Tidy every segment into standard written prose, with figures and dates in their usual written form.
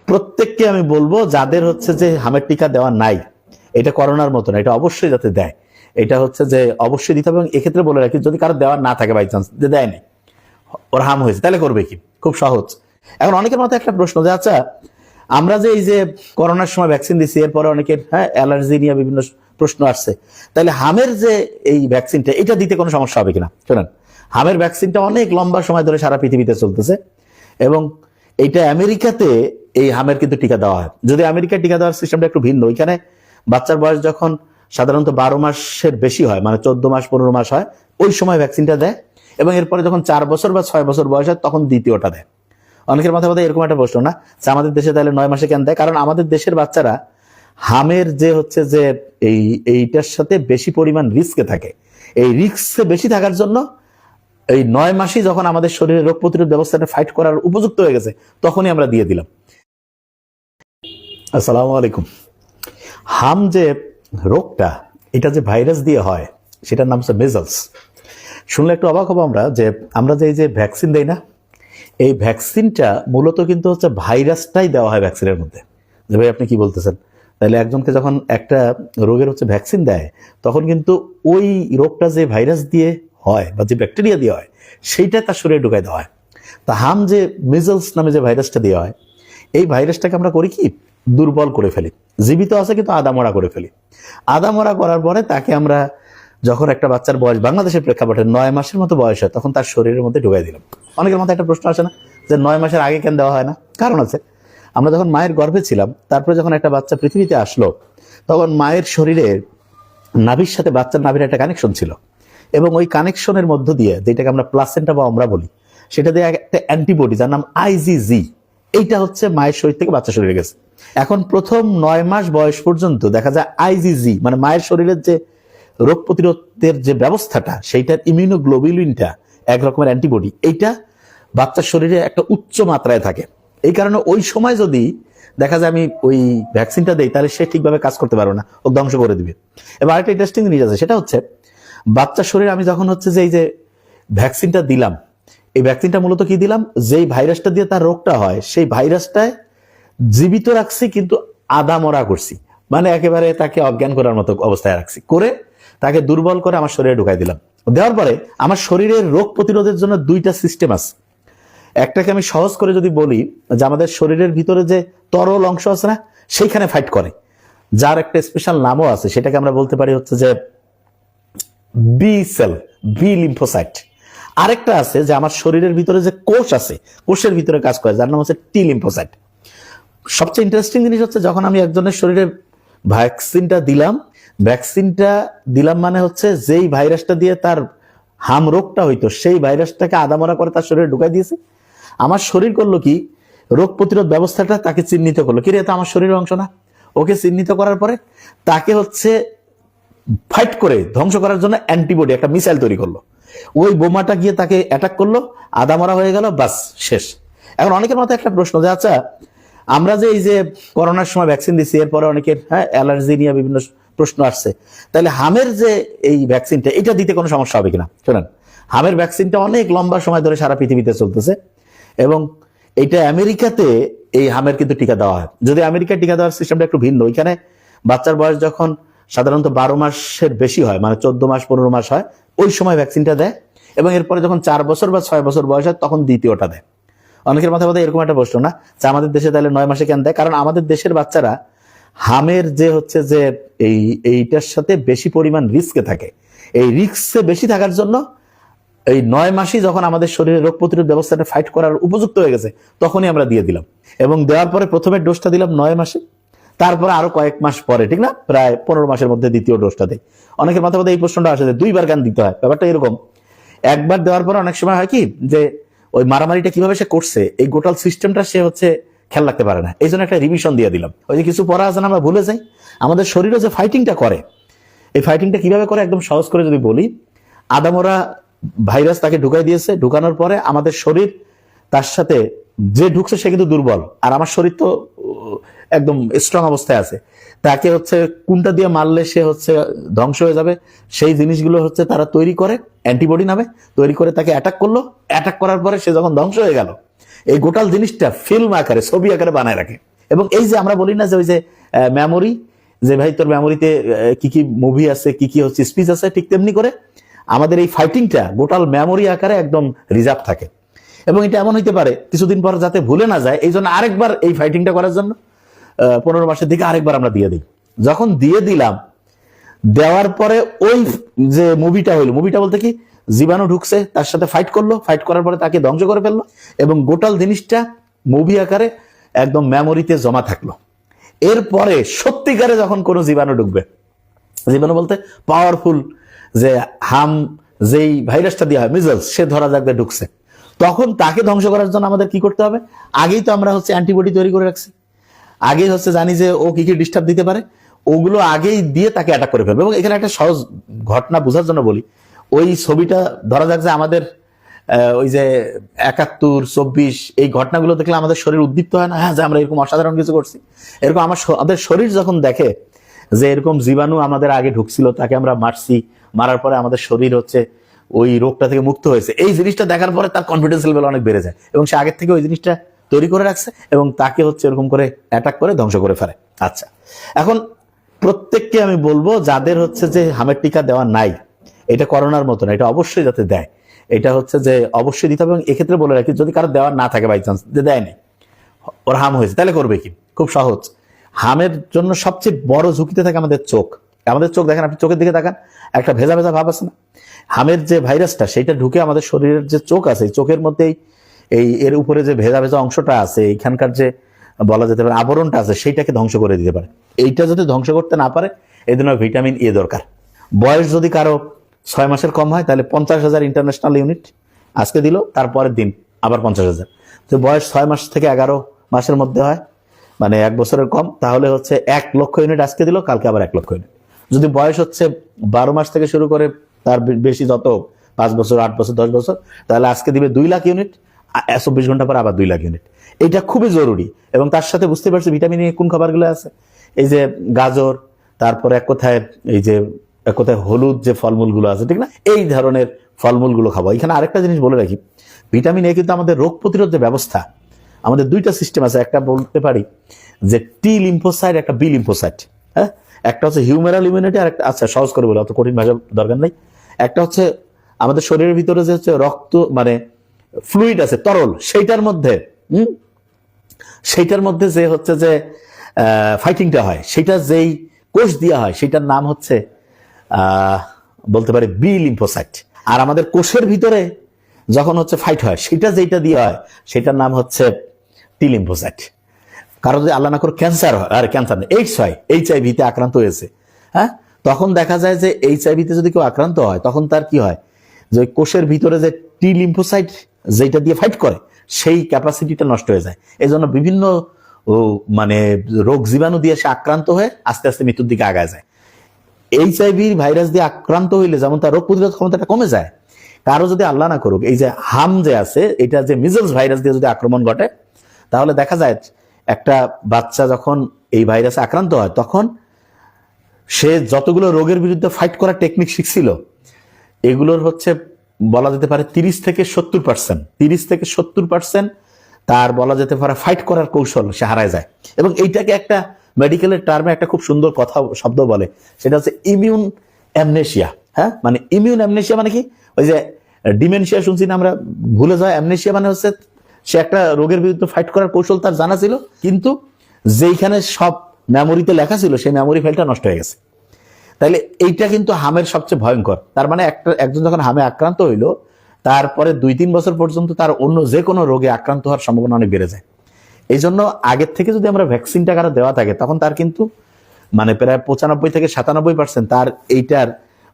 প্রত্যেককে আমি বলবো যাদের হচ্ছে যে হামের টিকা দেওয়া নাই, এটা করোনার মতো না, এটা অবশ্যই যাতে দেয়, এটা হচ্ছে যে অবশ্যই দিতে হবে। এবং এক্ষেত্রে বলে রাখি, যদি কারো দেওয়ার না থাকে বাই চান্স যে দেয়নি, ওর হাম হয়েছে, তাহলে করবে কি? খুব সহজ। এখন অনেকের মাথায় একটা প্রশ্ন যে আচ্ছা আমরা যে এই যে করোনার সময় ভ্যাকসিন দিচ্ছি, এরপরে অনেকের অ্যালার্জি নিয়ে বিভিন্ন প্রশ্ন আসছে, তাহলে হামের যে এই ভ্যাকসিনটা এটা দিতে কোনো সমস্যা হবে কিনা? শোনেন, হামের ভ্যাকসিনটা অনেক লম্বা সময় ধরে সারা পৃথিবীতে চলতেছে এবং এইটা আমেরিকাতে এই হামের কিন্তু টিকা দেওয়া হয়। যদি আমেরিকার টিকা দেওয়ার সিস্টেমটা একটু ভিন্ন, ওইখানে বাচ্চার বয়স যখন সাধারণত 12 মাসের বেশি হয়, মানে 14 মাস 15 মাস হয়, ওই সময় ভ্যাকসিনটা দেয় এবং এরপরে যখন 4 বছর বা 6 বছর বয়স হয় তখন দ্বিতীয়টা দেয়। অনেকের মাথায় এরকম একটা প্রশ্ন না যে আমাদের দেশে তাহলে 9 মাসে কেন দেয়? কারণ আমাদের দেশের বাচ্চারা হামের যে হচ্ছে যে এইটার সাথে বেশি পরিমাণ রিস্কে থাকে, এই রিস্কে বেশি থাকার জন্য এই 9 মাসই যখন আমাদের শরীরে রোগ প্রতিরোধ ব্যবস্থাটা ফাইট করার উপযুক্ত হয়ে গেছে তখনই আমরা দিয়ে দিলাম। আসসালামু আলাইকুম। হাম যে রোগটা, এটা যে ভাইরাস দিয়ে হয়, সেটার নাম হচ্ছে মেজলস। শুনলে একটু অবাক হবো আমরা যে এই যে ভ্যাকসিন দেই না, এই ভ্যাকসিনটা মূলত কিন্তু হচ্ছে ভাইরাসটাই দেওয়া হয় ভ্যাকসিনের মধ্যে। যে ভাই আপনি কি বলতেছেন? তাহলে একজনকে যখন একটা রোগের হচ্ছে ভ্যাকসিন দেয়, তখন কিন্তু ওই রোগটা যে ভাইরাস দিয়ে হয় বা যে ব্যাকটেরিয়া দিয়ে হয় সেইটা তার শরীরে ঢুকাই দেওয়া হয়। তা হাম যে মিজলস নামে যে ভাইরাসটা দেওয়া হয়, এই ভাইরাসটাকে আমরা করি কি, দুর্বল করে ফেলি। জীবিত আছে কিন্তু আদামরা করে ফেলি। আদামরা করার পরে তাকে আমরা যখন একটা বাচ্চার বয়স বাংলাদেশের প্রেক্ষাপটে 9 মাসের মতো বয়স হয়, তখন তার শরীরের মধ্যে ঢুকাই দিলাম। অনেকের মাথায় একটা প্রশ্ন আসে না যে 9 মাসের আগে কেন দেওয়া হয় না? কারণ আছে। আমরা যখন মায়ের গর্ভে ছিলাম, তারপরে যখন একটা বাচ্চা পৃথিবীতে আসলো, তখন মায়ের শরীরের নাভির সাথে বাচ্চার নাভির একটা কানেকশন ছিল এবং ওই কানেকশনের মধ্য দিয়ে, যেটাকে আমরা প্লাসেন্টা বা আমরা বলি, সেটা দিয়ে একটা অ্যান্টিবডি যার নাম আইজিজি, এইটা হচ্ছে মায়ের শরীর থেকে বাচ্চা শরীরে গেছে। এখন প্রথম 9 মাস বয়স পর্যন্ত দেখা যায় আইজিজি মানে মায়ের শরীরের যে রোগ প্রতিরোধের যে ব্যবস্থাটা, সেইটার ইমিউনোগ্লোবিউলিনটা, এক রকমের অ্যান্টিবডি, এইটা বাচ্চার শরীরে একটা উচ্চ মাত্রায় থাকে। এই কারণে ওই সময় যদি দেখা যায় আমি ওই ভ্যাকসিনটা দেই, তাহলে সে ঠিকভাবে কাজ করতে পারবে না, ও ধ্বংস করে দিবে। এবার আরেকটা ইন্টারেস্টিং জিনিস আছে, সেটা হচ্ছে বাচ্চার শরীরে আমি যখন হচ্ছে যে এই যে ভ্যাকসিনটা দিলাম, এই ভ্যাকসিনটা মূলত কি দিলাম, যেই ভাইরাসটা দিয়ে তার রোগটা হয় সেই ভাইরাসটায় জীবিত রাখছি, কিন্তু আদামরা করছি, মানে একেবারে তাকে অজ্ঞান করার মতো অবস্থায় রাখছি, করে তাকে দুর্বল করে আমার শরীরে ঢুকাই দিলাম। দেওয়ার পরে আমার শরীরের রোগ প্রতিরোধের জন্য দুইটা সিস্টেম আছে। একটাকে আমি সহজ করে যদি বলি, যে আমাদের শরীরের ভিতরে যে তরল অংশ আছে না, সেইখানে ফাইট করে, যার একটা স্পেশাল নামও আছে, সেটাকে আমরা বলতে পারি হচ্ছে যে বি সেল, বি লিম্ফোসাইট। আরেকটা আছে যে আমার শরীরের ভিতরে যে কোষ আছে, কোষের ভিতরে কাজ করে, যার নাম হচ্ছে টি লিম্ফোসাইট। সবচেয়ে ইন্টারেস্টিং জিনিস হচ্ছে, যখন আমি একজনের শরীরে ভ্যাকসিনটা দিলাম মানে হচ্ছে যেই ভাইরাসটা দিয়ে তার হাম রোগটা হইতো, সেই ভাইরাসটাকে আদামরা করে তার শরীরে ঢুকাই দিয়েছে। আমার শরীর করলো কি, রোগ প্রতিরোধ ব্যবস্থাটা তাকে চিহ্নিত করলো, কি রে এটা আমার শরীরের অংশ না? ওকে চিহ্নিত করার পরে তাকে হচ্ছে ফাইট করে ধ্বংস করার জন্য অ্যান্টিবডি, একটা মিসাইল তৈরি করলো। ওই বোমাটা গিয়ে তাকে অ্যাটাক করলো, আদামরা হয়ে গেল, বাস শেষ। এখন অনেকের মাথায় একটা প্রশ্ন যে আচ্ছা আমরা যে এই যে করোনার সময় ভ্যাকসিন দিচ্ছি, এরপরে অনেকের অ্যালার্জি নিয়ে বিভিন্ন প্রশ্ন আসছে, তাহলে হামের যে এই ভ্যাকসিনটা এটা দিতে কোনো সমস্যা হবে কিনা? শোনেন, হামের ভ্যাকসিনটা অনেক লম্বা সময় ধরে সারা পৃথিবীতে চলতেছে এবং এইটা আমেরিকাতে এই হামের কিন্তু টিকা দেওয়া হয়। যদি আমেরিকার টিকা দেওয়ার সিস্টেমটা একটু ভিন্ন, ওইখানে বাচ্চার বয়স যখন সাধারণত 12 মাসের বেশি হয়, মানে 14 মাস 15 মাস হয়, ওই সময় ভ্যাকসিনটা দেয় এবং এরপরে যখন 4 বছর বা 6 বছর বয়স হয় তখন দ্বিতীয়টা দেয়। অনেকের মাথায় এরকম একটা প্রশ্ন না যে আমাদের দেশে তাহলে 9 মাসে কেন দেয়? কারণ আমাদের দেশের বাচ্চারা হামের যে হচ্ছে যে এইটার সাথে বেশি পরিমাণ রিস্কে থাকে, এই রিস্কে বেশি থাকার জন্য এই 9 মাসই যখন আমাদের শরীরে রোগ প্রতিরোধ ব্যবস্থাটা ফাইট করার উপযুক্ত হয়ে গেছে তখনই আমরা দিয়ে দিলাম। এবং দেওয়ার পরে প্রথমে ডোজটা দিলাম 9 মাসে, তারপরে আরো কয়েক মাস পরে, ঠিক না, প্রায় 15 মাসের মধ্যে দ্বিতীয় ডোজটা দেয়। অনেকের মাথায় এই প্রশ্নটা আসে যে 2বার কেন দিতে হয়? ব্যাপারটা এরকম, একবার দেওয়ার পরে অনেক সময় হয় কি, যে ওই মারামারিটা কিভাবে সে করছে, এই গোটাল সিস্টেমটা সে হচ্ছে খেয়াল রাখতে পারে না, এই জন্য একটা রিভিশন দিয়ে দিলাম। ওই যে কিছু পড়া আছে না, আমরা ভুলে যাই। আমাদের শরীরে যে ফাইটিংটা করে, এই ফাইটিংটা কিভাবে করে একদম সহজ করে যদি বলি, আদামরা ভাইরাস তাকে ঢুকাই দিয়েছে, ঢুকানোর পরে আমাদের শরীর তার সাথে যে ঢুকছে সে কিন্তু দুর্বল, আর আমার শরীর তো একদম স্ট্রং অবস্থায় আছে, তাকে হচ্ছে কোনটা দিয়ে মারলে সে হচ্ছে ধ্বংস হয়ে যাবে, সেই জিনিসগুলো হচ্ছে তারা তৈরি করে, অ্যান্টিবডি নামে তৈরি করে তাকে অ্যাটাক করলো। অ্যাটাক করার পরে সে যখন ধ্বংস হয়ে গেল, এই গোটাল জিনিসটা ফিল্ম আকারে, ছবি আকারে বানায় রাখে। এবং এই যে আমরা বলি না যে ওই যে মেমোরি, যে ভাই তোর মেমোরিতে কি কি মুভি আছে, কি কি হচ্ছে স্পিচ আছে, ঠিক তেমনি করে আমাদের এই ফাইটিংটা গোটাল মেমোরি আকারে একদম রিজার্ভ থাকে। এবং এটা এমন হইতে পারে কিছুদিন পর যাতে ভুলে না যায়, এই জন্য আরেকবার এই ফাইটিংটা করার জন্য 15 মাসের দিকে আরেকবার আমরা দিয়ে দিই। যখন দিয়ে দিলাম, দেওয়ার পরে ওই যে মুভিটা হইলো, মুভিটা বলতে কি, জীবাণু ঢুকছে, তার সাথে ফাইট করলো, ফাইট করার পরে তাকে ধ্বংস করে ফেললো, এবং গোটাল জিনিসটা মুভি আকারে একদম মেমোরিতে জমা থাকলো। এরপরে সত্যিকারে যখন কোনো জীবাণু ঢুকবে, জীবাণু বলতে পাওয়ারফুল যে হাম, যেই ভাইরাসটা দেওয়া হয় মিজলস, সে ধরা যাক ঢুকছে, তখন তাকে ধ্বংস করার জন্য আমাদের কি করতে হবে? আগেই তো আমরা হচ্ছে অ্যান্টিবডি তৈরি করে রাখছি, আগেই হচ্ছে জানি যে ও কি কি ডিস্টার্ব দিতে পারে, ওগুলো আগেই দিয়ে তাকে অ্যাটাক করে ফেলবে। এবং এখানে একটা সহজ ঘটনা বোঝার জন্য বলি, ওই ছবিটা ধরা যাক যে আমাদের ওই যে 71, 24 এই ঘটনাগুলো দেখলে আমাদের শরীর উদ্দীপ্ত হয় না, হ্যাঁ যে আমরা এরকম অসাধারণ কিছু করছি। এরকম আমাদের শরীর যখন দেখে যে এরকম জীবাণু আমাদের আগে ঢুকছিল, তাকে আমরা মারছি, মারার পরে আমাদের শরীর হচ্ছে ওই রোগটা থেকে মুক্ত হয়েছে, এই জিনিসটা দেখার পরে তার কনফিডেন্স লেভেল অনেক বেড়ে যায়, এবং সে আগের থেকে ওই জিনিসটা তৈরি করে রাখছে এবং তাকে হচ্ছে এরকম করে অ্যাটাক করে ধ্বংস করে ফেলে। আচ্ছা, এখন প্রত্যেককে আমি বলবো যাদের হচ্ছে যে হামের টিকা দেওয়া নাই, এটা করোনার মতো না, এটা অবশ্যই যাতে দেয়, এটা হচ্ছে যে অবশ্যই দিতে হবে। এবং এক্ষেত্রে বলে রাখি, যদি কারো দেওয়ার না থাকে, বাই চান্স যে দেয়নি, ওর হাম হয়েছে, তাহলে করবে কি? খুব সহজ। হামের জন্য সবচেয়ে বড় ঝুঁকিতে থাকে আমাদের চোখ। আমাদের চোখ দেখেন, আপনি চোখের দিকে তাকান, একটা ভেজা ভেজা ভাব আছে না? হামের যে ভাইরাসটা, সেইটা ঢুকে আমাদের শরীরের যে চোখ আছে, চোখের মধ্যেই এই এর উপরে যে ভেজা ভেজা অংশটা আছে, এইখানকার যে বলা যেতে পারে আবরণটা আছে, সেইটাকে ধ্বংস করে দিতে পারে। এইটা যদি ধ্বংস করতে না পারে, এই জন্য ভিটামিন এ দরকার। বয়স যদি কারো 6 মাসের কম হয়, তাহলে 50,000 ইন্টারন্যাশনাল ইউনিট আজকে দিল, তারপরের দিন আবার 50,000। তো বয়স 6 মাস থেকে 11 মাসের মধ্যে হয়, মানে 1 বছরের কম, তাহলে হচ্ছে 1 লক্ষ ইউনিট আজকে দিল, কালকে আবার 1 লক্ষ ইউনিট। যদি বয়স হচ্ছে 12 মাস থেকে শুরু করে তার বেশি, যত 5 বছর, 8 বছর, 10 বছর, তাহলে আজকে দিবে 2 লাখ ইউনিট, 24 ঘন্টা পর আবার 2 লাখ ইউনিট। এটা খুবই জরুরি। এবং তার সাথে বুঝতে পারছি ভিটামিন এ কোন খাবারগুলো আছে, এই যে গাজর, তারপরে এক কথায় এই যে এক কথায় হলুদ যে ফলমূলগুলো আছে, ঠিক না, এই ধরনের ফলমূলগুলো খাবো। এখানে আরেকটা জিনিস বলে রাখি, ভিটামিন এ কিন্তু আমাদের রোগ প্রতিরোধ যে ব্যবস্থা, আমাদের 2টা সিস্টেম আছে, একটা বলতে পারি যে টি লিম্ফোসাইট, একটা বি লিম্ফোসাইট। হ্যাঁ, একটা হচ্ছে হিউমেরাল ইমিউনিটি, আর একটা, আচ্ছা সহজ করে বলে, অত কঠিন ভাষা দরকার নেই। একটা হচ্ছে আমাদের শরীরের ভিতরে যে হচ্ছে রক্ত, মানে ফ্লুইড আছে, তরল, সেইটার মধ্যে যে হচ্ছে যে ফাইটিংটা হয়, সেটা যেই কোষ দেওয়া হয়, সেটার নাম হচ্ছে বলতে পারি বি লিম্ফোসাইট। আর আমাদের কোষের ভিতরে যখন হচ্ছে ফাইট হয়, সেটা যেটা দিয়ে হয়, সেটার নাম হচ্ছে টি লিম্ফোসাইট। কারো যদি আল্লাহ না করে ক্যান্সার হয়, আর ক্যান্সার নেই, এইডস হয়, HIV-তে আক্রান্ত হয়েছে, হ্যাঁ, তখন দেখা যায় যে HIV-তে যদি কেউ আক্রান্ত হয়, তখন তার কি হয়, যে কোষের ভিতরে যে টি লিম্ফোসাইট যেটা দিয়ে ফাইট করে, সেই ক্যাপাসিটিটা নষ্ট হয়ে যায়। এই জন্য বিভিন্ন মানে রোগ জীবাণু দিয়ে সে আক্রান্ত হয়ে আস্তে আস্তে মৃত্যুর দিকে আগায় যায়। HIV ভাইরাস দিয়ে আক্রান্ত হইলে যেমন তার রোগ প্রতিরোধ ক্ষমতাটা কমে যায়, কারো যদি আল্লাহ না করুক এই যে হাম যে আছে, এটা যে মিজলস ভাইরাস দিয়ে যদি আক্রমণ ঘটে, তাহলে দেখা যায় একটা বাচ্চা যখন এই ভাইরাসে আক্রান্ত হয়, তখন সে যতগুলো রোগের বিরুদ্ধে ফাইট করার টেকনিক শিখছিল, এগুলোর হচ্ছে বলা যেতে পারে 30 থেকে 70% তার বলা যেতে পারে ফাইট করার কৌশল সে হারায় যায়। এবং এইটাকে একটা মেডিকেলের টার্মে একটা খুব সুন্দর কথা শব্দ বলে, সেটা হচ্ছে ইমিউন অ্যামনেশিয়া। হ্যাঁ, মানে ইমিউন অ্যামনেশিয়া মানে কি, ওই যে ডিমেনশিয়া শুনছি না আমরা, ভুলে যাওয়া। অ্যামনেশিয়া মানে হচ্ছে সে একটা রোগের বিরুদ্ধে ফাইট করার কৌশল তার জানা ছিল, কিন্তু যেইখানে সব মেমোরিতে লেখা ছিল, সেই মেমোরি ফাইলটা নষ্ট হয়ে গেছে। তাইলে এইটা কিন্তু হামের সবচেয়ে ভয়ঙ্কর। তার মানে একজন যখন হামে আক্রান্ত হইলো, তারপরে 2-3 বছর পর্যন্ত তার অন্য যে কোনো রোগে আক্রান্ত হওয়ার সম্ভাবনা অনেক বেড়ে যায়। এই জন্য আগের থেকে যদি আমরা ভ্যাকসিনটা কারো দেওয়া থাকে, তখন তার কিন্তু মানে প্রায় 95 থেকে 97% তার এইটার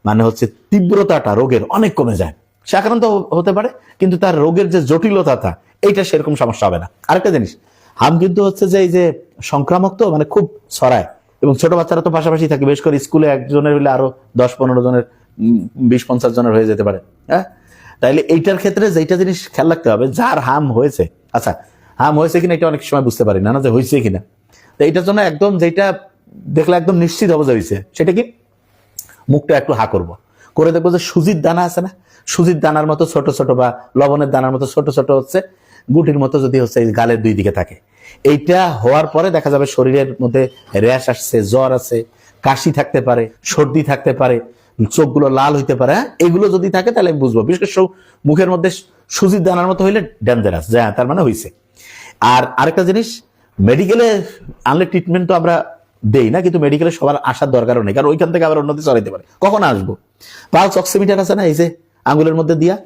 মানে হচ্ছে তীব্রতাটা রোগের অনেক কমে যায়। সে আক্রান্ত হতে পারে, কিন্তু তার রোগের যে জটিলতা, এইটা সেরকম সমস্যা হবে না। আরেকটা জিনিস, হাম কিন্তু হচ্ছে যে এই যে সংক্রামক, তো মানে খুব ছড়ায়, এবং ছোট বাচ্চারা তো পাশাপাশি থাকে, বেশ করে স্কুলে একজনের হলে আরো 10-15 জনের, 20-50 জনের হয়ে যেতে পারে। হ্যাঁ, তাইলে এইটার ক্ষেত্রে যেটা জিনিস খেয়াল রাখতে হবে, যার হাম হয়েছে, আচ্ছা হাম হয়েছে কিনা এটা অনেক সময় বুঝতে পারি না, যে হয়েছে কিনা। তো এইটার জন্য একদম যেটা দেখলে একদম নিশ্চিত হবে যে হয়েছে, সেটা কি, মুখটা একটু হা করে দেখবো যে সুজির দানা আছে না, সুজির দানার মতো ছোট ছোট, বা লবণের দানার মতো ছোট ছোট হচ্ছে গুটির মতো যদি হচ্ছে গালের 2 দিকে থাকে, এইটা হওয়ার পরে দেখা যাবে শরীরের মধ্যে র্যাশ আসছে, জ্বর আছে, কাশি থাকতে পারে, সর্দি থাকতে পারে, চোখগুলো লাল হইতে পারে। হ্যাঁ, এগুলো যদি থাকে তাহলে আমি বুঝবো। বিশেষ করে মুখের মধ্যে সুজির দানার মতো হইলে ডেঞ্জারাস, যা তার মানে হয়েছে। আর আরেকটা জিনিস, মেডিকেলে আনলে ট্রিটমেন্ট তো আমরা দেই না, কিন্তু মেডিকেলে সবার আসার দরকারও নেই, কারণ ওইখান থেকে আবার অন্যতে চড়াইতে পারে। কখন আসবো? পালস অক্সিমিটার আছে না, এই যে আঙ্গুলের মধ্যে দিয়া,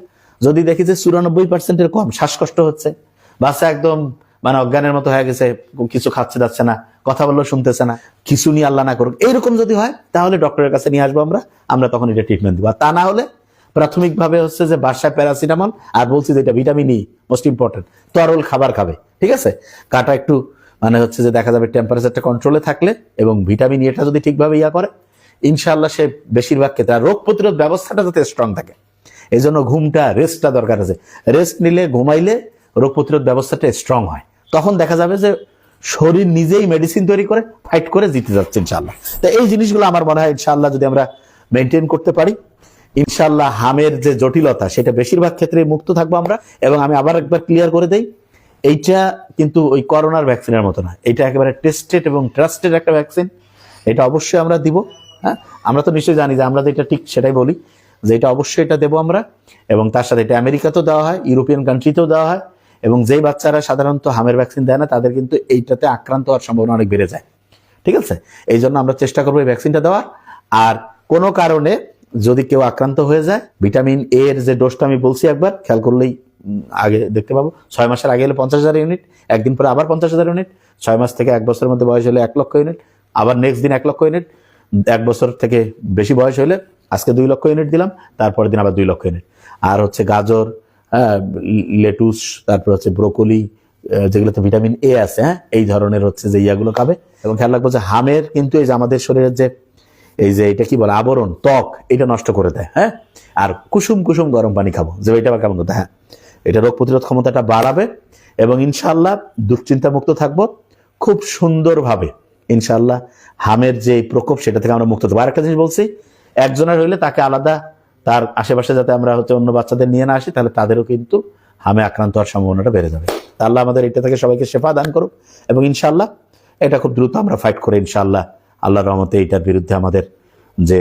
যদি দেখি যে 94% কম, শ্বাসকষ্ট হচ্ছে, বাচ্চা একদম মানে অজ্ঞানের মতো হয়ে গেছে, কিছু খাচ্ছে যাচ্ছে না, কথা বললেও শুনতেছে না, কিছু নিয়ে আল্লাহ না করুক, এইরকম যদি হয় তাহলে ডক্টরের কাছে নিয়ে আসবো আমরা তখন এটা ট্রিটমেন্ট দেবো। তা না হলে প্রাথমিকভাবে হচ্ছে যে বাসায় প্যারাসিটামল, আর বলছি যে এটা ভিটামিন ই মোস্ট ইম্পর্টেন্ট, তরল খাবার খাবে, ঠিক আছে? কাটা একটু মানে হচ্ছে যে দেখা যাবে টেম্পারেচারটা কন্ট্রোলে থাকলে এবং ভিটামিন এটা যদি ঠিকভাবে করে, ইনশাআল্লাহ সে বেশিরভাগ ক্ষেত্রে, আর রোগ প্রতিরোধ ব্যবস্থাটা যাতে স্ট্রং থাকে, এই জন্য ঘুমটা, রেস্টটা দরকার আছে। রেস্ট নিলে, ঘুমাইলে রোগ প্রতিরোধ ব্যবস্থাটা স্ট্রং হয়, তখন দেখা যাবে যে শরীর নিজেই মেডিসিন তৈরি করে ফাইট করে জিতে যাচ্ছে ইনশাআল্লাহ। তো এই জিনিসগুলো আমার মনে হয় ইনশাআল্লাহ যদি আমরা মেনটেন করতে পারি, ইনশাআল্লাহ হামের যে জটিলতা সেটা বেশিরভাগ ক্ষেত্রে মুক্ত থাকবো আমরা। এবং আমি আবার একবার ক্লিয়ার করে দেই, এইটা কিন্তু ওই করোনার ভ্যাকসিনের মতো না, এটা একেবারে টেস্টেড এবং ট্রাস্টেড একটা ভ্যাকসিন। এটা অবশ্যই আমরা দিব। হ্যাঁ, আমরা তো নিশ্চয়ই জানি যে আমরা যেটা ঠিক সেটাই বলি, যে এটা অবশ্যই এটা দেবো আমরা। এবং তার সাথে এটা আমেরিকাতেও দেওয়া হয়, ইউরোপিয়ান কান্ট্রিতেও দেওয়া হয়। এবং যেই বাচ্চারা সাধারণত হামের ভ্যাকসিন দেয় না, তাদের কিন্তু এইটাতে আক্রান্ত হওয়ার সম্ভাবনা অনেক বেড়ে যায়, ঠিক আছে? এই জন্য আমরা চেষ্টা করবো এই ভ্যাকসিনটা দেওয়ার। আর কোনো কারণে যদি কেউ আক্রান্ত হয়ে যায়, ভিটামিন এ এর যে ডোজটা আমি বলছি, একবার খেয়াল করলেই আগে দেখতে পাবো। 6 মাসের আগে হলে 50,000 ইউনিট, একদিন পরে আবার 50,000 ইউনিট, 6 মাস থেকে 1 বছরের মধ্যে বয়স হলে 1 লক্ষ ইউনিট, আবার নেক্সট দিন 1 লক্ষ ইউনিট, 1 বছর থেকে বেশি বয়স হলে আজকে 2 লক্ষ ইউনিট দিলাম, তারপরের দিন আবার 2 লক্ষ ইউনিট। আর হচ্ছে গাজর, লেটুস, তারপর হচ্ছে ব্রোকলি, যেগুলোতে ভিটামিন এ আছে, হ্যাঁ, এই ধরনের হচ্ছে যে ইয়াগুলো খাবে। এবং খেয়াল রাখবো যে হামের কিন্তু এই যে আমাদের শরীরের যে এই যে এটা কি বলে আবরণ, ত্বক, এটা নষ্ট করে দেয়। হ্যাঁ, আর কুসুম কুসুম গরম পানি খাবো, যে এটা আবার কেমন কথা। হ্যাঁ, এটা রোগ প্রতিরোধ ক্ষমতাটা বাড়াবে এবং ইনশাআল্লাহ দুশ্চিন্তা মুক্ত থাকবো খুব সুন্দরভাবে। ইনশাআল্লাহ হামের যে প্রকোপ সেটা থেকে আমরা মুক্ত থাকবো। আর একটা জিনিস বলছি, একজনের হইলে তাকে আলাদা, তার আশেপাশে যাতে আমরা হচ্ছে অন্য বাচ্চাদের নিয়ে না আসি, তাহলে তাদেরও কিন্তু হামে আক্রান্ত হওয়ার সম্ভাবনাটা বেড়ে যাবে। তা আল্লাহ আমাদের এটা থেকে সবাইকে শেফা দান করুক। এবং ইনশাআল্লাহ এটা খুব দ্রুত আমরা ফাইট করে ইনশাআল্লাহ আল্লাহর রহমতে এইটার বিরুদ্ধে আমাদের যে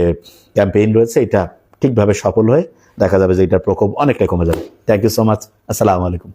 ক্যাম্পেইন রয়েছে, এটা ঠিকভাবে সফল হয়ে দেখা যাবে যে এটার প্রকোপ অনেকটাই কমে যাবে। Thank you so much. আসসালামু আলাইকুম।